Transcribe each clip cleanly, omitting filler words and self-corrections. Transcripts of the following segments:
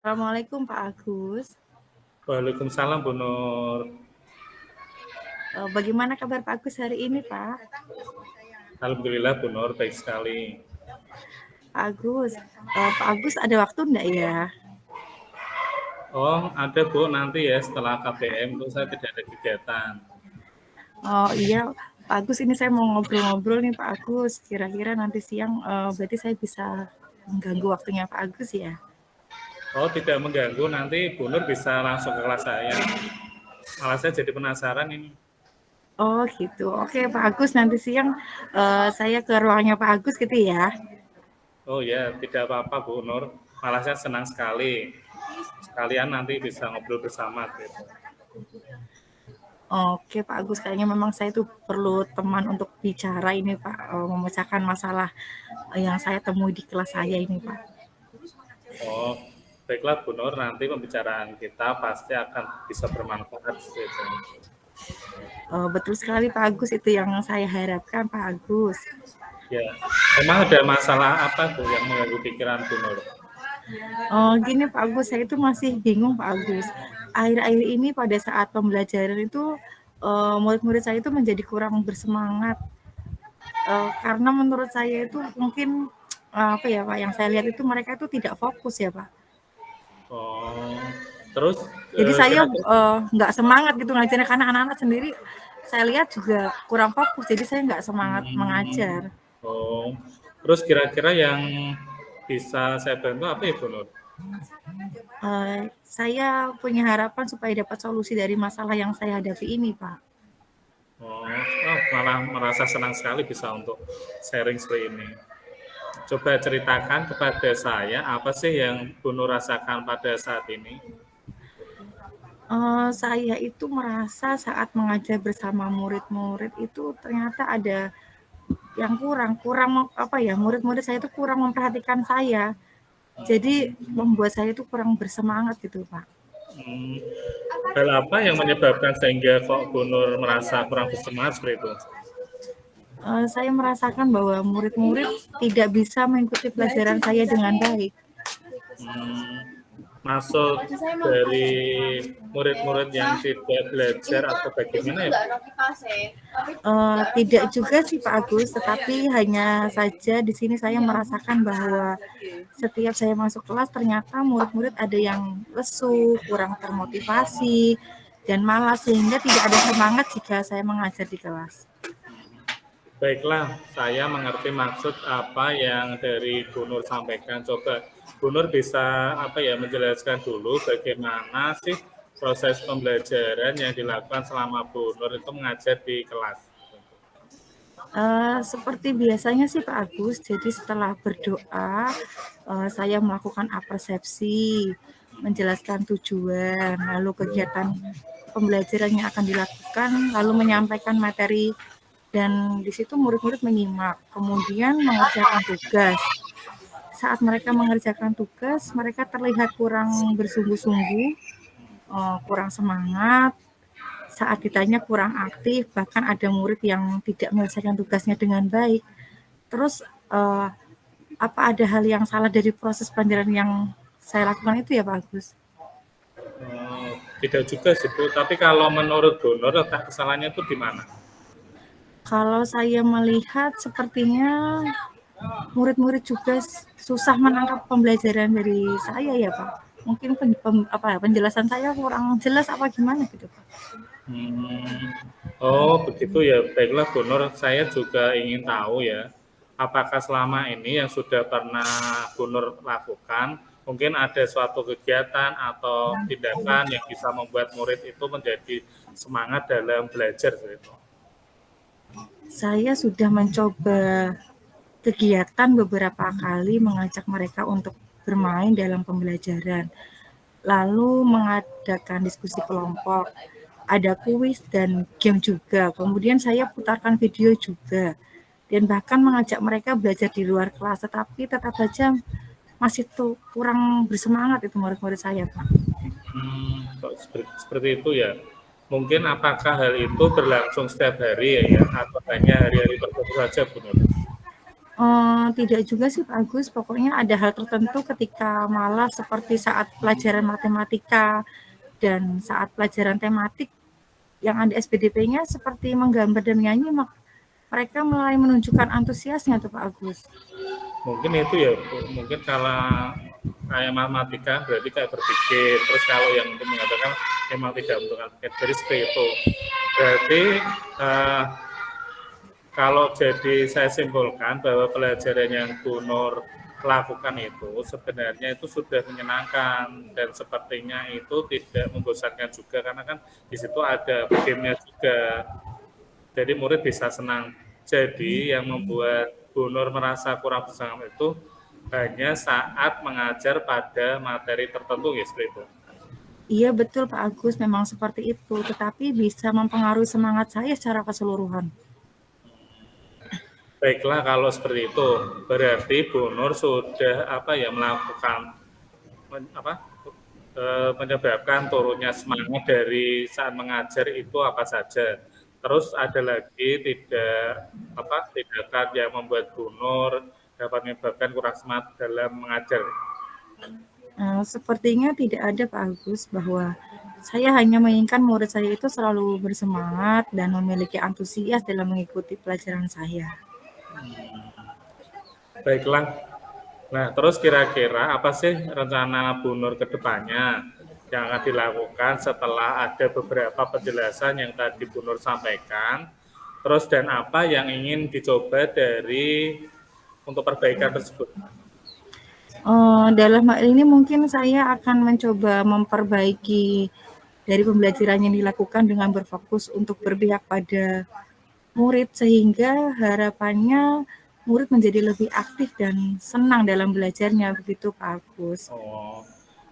Assalamualaikum Pak Agus. Waalaikumsalam Bu Nur. Bagaimana kabar Pak Agus hari ini Pak? Alhamdulillah Bu Nur, baik sekali. Pak Agus ada waktu enggak ya? Oh, ada Bu, nanti ya setelah KBM itu saya tidak ada kegiatan. Oh iya, Pak Agus ini saya mau ngobrol-ngobrol nih Pak Agus. Kira-kira nanti siang berarti saya bisa mengganggu waktunya Pak Agus ya? Oh, tidak mengganggu, nanti Bu Nur bisa langsung ke kelas saya. Malah saya jadi penasaran ini. Oh gitu, oke Pak Agus, nanti siang saya ke ruangnya Pak Agus gitu ya? Oh ya, tidak apa-apa Bu Nur, malah saya senang sekali. Sekalian nanti bisa ngobrol bersama gitu. Oke Pak Agus, kayaknya memang saya tuh perlu teman untuk bicara ini Pak, memecahkan masalah yang saya temui di kelas saya ini Pak. Oh, baiklah Bu Nur, nanti pembicaraan kita pasti akan bisa bermanfaat gitu. Betul sekali Pak Agus, itu yang saya harapkan Pak Agus. Ya, memang ada masalah apa tuh yang mengganggu pikiran Bu Nur? Gini Pak Agus, saya itu masih bingung Pak Agus. Akhir-akhir ini pada saat pembelajaran itu murid-murid saya itu menjadi kurang bersemangat. Karena menurut saya itu mungkin apa ya Pak, yang saya lihat itu mereka itu tidak fokus ya Pak. Oh, terus Jadi saya kira-kira nggak semangat gitu ngajarnya, karena anak-anak sendiri saya lihat juga kurang fokus, jadi saya nggak semangat mengajar. oh, terus kira-kira yang bisa saya bantu apa ya Bu Nur? Saya punya harapan supaya dapat solusi dari masalah yang saya hadapi ini Pak. Malah merasa senang sekali bisa untuk sharing seperti ini. Coba ceritakan kepada saya apa sih yang Bu Nur rasakan pada saat ini? Saya itu merasa saat mengajar bersama murid-murid itu ternyata ada yang kurang apa ya, murid-murid saya itu kurang memperhatikan saya. Jadi membuat saya itu kurang bersemangat gitu, Pak. Hmm, hal apa yang menyebabkan sehingga kok Bu Nur merasa kurang bersemangat seperti itu? Saya merasakan bahwa murid-murid tidak bisa mengikuti pelajaran saya dengan baik. Masuk dari murid-murid yang tidak belajar atau bagaimana ya? Tidak juga sih Pak Agus, tetapi hanya saja di sini saya merasakan bahwa setiap saya masuk kelas ternyata murid-murid ada yang lesu, kurang termotivasi, dan malas, sehingga tidak ada semangat jika saya mengajar di kelas. Baiklah, saya mengerti maksud apa yang dari Bu Nur sampaikan. Coba Bu Nur bisa menjelaskan dulu bagaimana sih proses pembelajaran yang dilakukan selama Bu Nur itu mengajar di kelas. Seperti biasanya sih Pak Agus, jadi setelah berdoa, saya melakukan apresiasi, menjelaskan tujuan, lalu kegiatan pembelajaran yang akan dilakukan, lalu menyampaikan materi, dan di situ murid-murid menyimak, kemudian mengerjakan tugas. Saat mereka mengerjakan tugas, mereka terlihat kurang bersungguh-sungguh, kurang semangat, saat ditanya kurang aktif, bahkan ada murid yang tidak menyelesaikan tugasnya dengan baik. Terus apa ada hal yang salah dari proses pembelajaran yang saya lakukan itu ya Pak Agus? Tidak juga sih Bu, tapi kalau menurut Bu Nur letak kesalahannya itu di mana? Kalau saya melihat sepertinya murid-murid juga susah menangkap pembelajaran dari saya ya Pak. Mungkin penjelasan saya kurang jelas apa gimana gitu Pak. Oh begitu ya, baiklah Bu Nur, saya juga ingin tahu ya, apakah selama ini yang sudah pernah Bu Nur lakukan, mungkin ada suatu kegiatan atau tindakan yang bisa membuat murid itu menjadi semangat dalam belajar gitu. Saya sudah mencoba kegiatan beberapa kali mengajak mereka untuk bermain dalam pembelajaran, lalu mengadakan diskusi kelompok, ada kuis dan game juga. Kemudian saya putarkan video juga, dan bahkan mengajak mereka belajar di luar kelas, tetapi tetap saja masih tuh kurang bersemangat itu murid-murid saya, Pak. Seperti itu ya. Mungkin apakah hal itu berlangsung setiap hari ya, atau hanya hari-hari tertentu saja Bu Nur? Tidak juga sih Pak Agus, pokoknya ada hal tertentu ketika malas seperti saat pelajaran matematika dan saat pelajaran tematik yang ada SPDP-nya seperti menggambar dan menyanyi, mereka mulai menunjukkan antusiasnya tuh Pak Agus. Mungkin itu ya Bu, mungkin kalau kayak matematika berarti kayak berpikir, terus kalau yang untuk mengatakan memang tidak membutuhkan pikir, jadi seperti itu. Berarti kalau jadi saya simpulkan bahwa pelajaran yang Bu Nur lakukan itu sebenarnya itu sudah menyenangkan dan sepertinya itu tidak membosankan juga karena kan di situ ada gamenya juga. Jadi murid bisa senang. Jadi yang membuat Bu Nur merasa kurang bersemangat itu hanya saat mengajar pada materi tertentu ya seperti itu. Iya betul Pak Agus, memang seperti itu, tetapi bisa mempengaruhi semangat saya secara keseluruhan. Baiklah kalau seperti itu, berarti Bu Nur sudah melakukan menyebabkan turunnya semangat dari saat mengajar itu apa saja. Terus ada lagi tindakan yang membuat Bu Nur dapat menyebabkan kurang semangat dalam mengajar. Sepertinya tidak ada Pak Agus, bahwa saya hanya menginginkan murid saya itu selalu bersemangat dan memiliki antusias dalam mengikuti pelajaran saya. Baiklah. Nah, terus kira-kira apa sih rencana Bu Nur ke depannya yang akan dilakukan setelah ada beberapa penjelasan yang tadi Bu Nur sampaikan? Terus dan apa yang ingin dicoba untuk perbaikan tersebut? Dalam hal ini mungkin saya akan mencoba memperbaiki dari pembelajaran yang dilakukan dengan berfokus untuk berpihak pada murid, sehingga harapannya murid menjadi lebih aktif dan senang dalam belajarnya, begitu Pak Agus. Oh,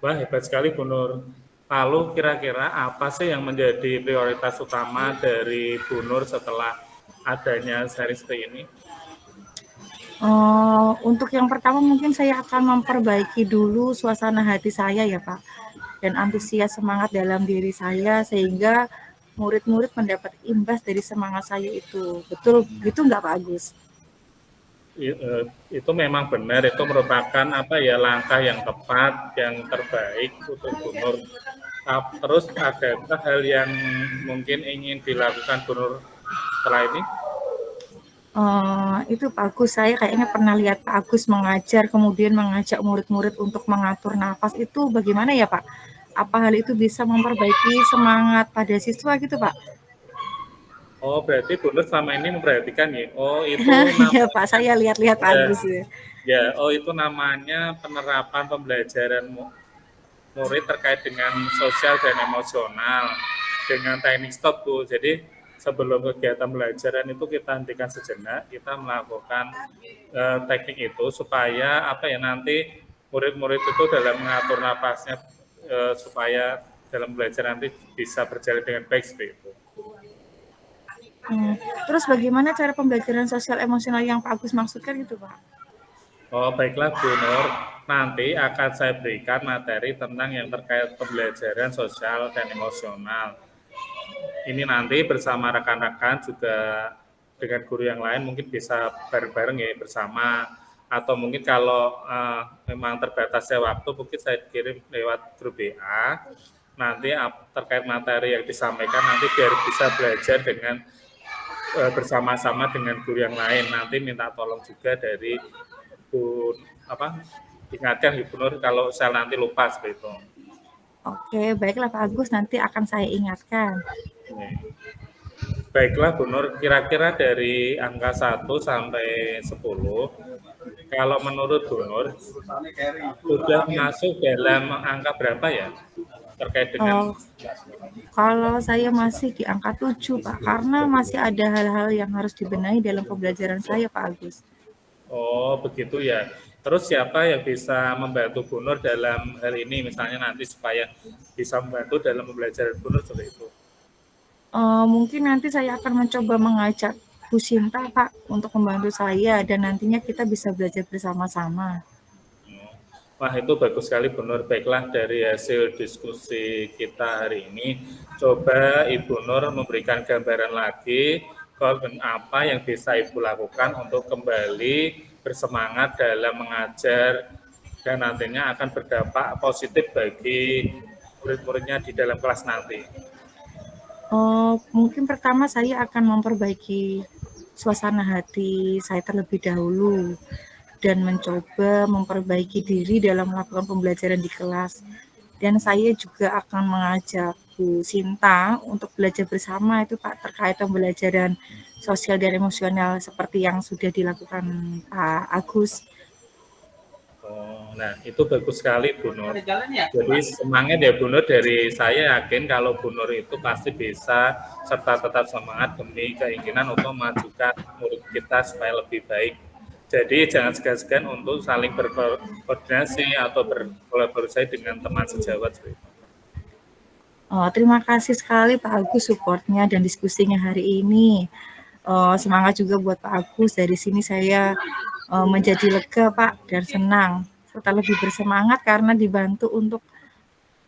wah hebat sekali Bu Nur. Lalu kira-kira apa sih yang menjadi prioritas utama dari Bu Nur setelah adanya seri seperti ini? Untuk yang pertama mungkin saya akan memperbaiki dulu suasana hati saya ya Pak, dan antusias semangat dalam diri saya sehingga murid-murid mendapat imbas dari semangat saya itu. Betul gitu nggak Pak Agus? Itu memang benar, itu merupakan langkah yang tepat, yang terbaik untuk Bu Nur. Terus adakah hal yang mungkin ingin dilakukan Bu Nur setelah ini? Itu Pak Agus, saya kayaknya pernah lihat Pak Agus mengajar, kemudian mengajak murid-murid untuk mengatur nafas, itu bagaimana ya Pak? Apa hal itu bisa memperbaiki semangat pada siswa gitu Pak? Oh, berarti Bu Nur selama ini memperhatikan ya? Oh, itu Iya Pak, saya lihat-lihat Pak ya, Agus ya. ya, oh itu namanya penerapan pembelajaran murid terkait dengan sosial dan emosional dengan teknik stop Bu. Jadi sebelum kegiatan pembelajaran itu kita hentikan sejenak, kita melakukan teknik itu supaya nanti murid-murid itu dalam mengatur napasnya supaya dalam belajar nanti bisa berjalan dengan baik seperti itu. Terus bagaimana cara pembelajaran sosial emosional yang Pak Agus maksudkan gitu Pak? Oh baiklah Bu Nur, nanti akan saya berikan materi tentang yang terkait pembelajaran sosial dan emosional. Ini nanti bersama rekan-rekan juga dengan guru yang lain mungkin bisa bareng-bareng ya bersama, atau mungkin kalau memang terbatasnya waktu mungkin saya kirim lewat grup WA nanti terkait materi yang disampaikan nanti biar bisa belajar dengan bersama-sama dengan guru yang lain. Nanti minta tolong juga dari Bu ingatkan Ibu Nur kalau saya nanti lupa seperti itu. Oke, baiklah Pak Agus, nanti akan saya ingatkan. Baiklah Bu Nur, kira-kira dari angka 1 sampai 10, kalau menurut Bu Nur, sudah masuk dalam angka berapa ya? Terkait dengan kalau saya masih di angka 7 Pak, karena masih ada hal-hal yang harus dibenahi dalam pembelajaran saya Pak Agus. Oh begitu ya. Terus siapa yang bisa membantu Bu Nur dalam hal ini, misalnya nanti supaya bisa membantu dalam pembelajaran Bu Nur seperti itu? Mungkin nanti saya akan mencoba mengajak Bu Sinta Pak untuk membantu saya dan nantinya kita bisa belajar bersama-sama. Wah itu bagus sekali Bu Nur. Baiklah dari hasil diskusi kita hari ini, coba Ibu Nur memberikan gambaran lagi apa yang bisa Ibu lakukan untuk kembali bersemangat dalam mengajar dan nantinya akan berdampak positif bagi murid-muridnya di dalam kelas nanti? Mungkin pertama saya akan memperbaiki suasana hati saya terlebih dahulu dan mencoba memperbaiki diri dalam melakukan pembelajaran di kelas. Dan saya juga akan mengajak Bu Sinta untuk belajar bersama itu Pak terkait pembelajaran sosial dan emosional seperti yang sudah dilakukan Pak Agus. Oh, nah itu bagus sekali Bu Nur. Jadi semangat ya Bu Nur, dari saya yakin kalau Bu Nur itu pasti bisa serta tetap semangat demi keinginan untuk memajukan murid kita supaya lebih baik. Jadi jangan segan-segan untuk saling berkoordinasi atau berkolaborasi dengan teman sejawat. Terima kasih sekali Pak Agus supportnya dan diskusinya hari ini. Semangat juga buat Pak Agus. Dari sini saya menjadi lega Pak dan senang serta lebih bersemangat karena dibantu untuk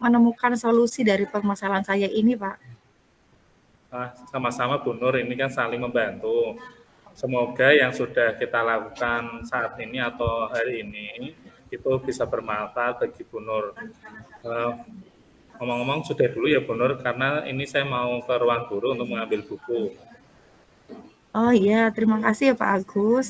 menemukan solusi dari permasalahan saya ini Pak. Sama-sama Bu Nur, ini kan saling membantu. Semoga yang sudah kita lakukan saat ini atau hari ini itu bisa bermanfaat bagi Bu Nur. Ngomong-ngomong sudah dulu ya Bu Nur, karena ini saya mau ke ruang guru untuk mengambil buku. Oh iya, terima kasih ya Pak Agus.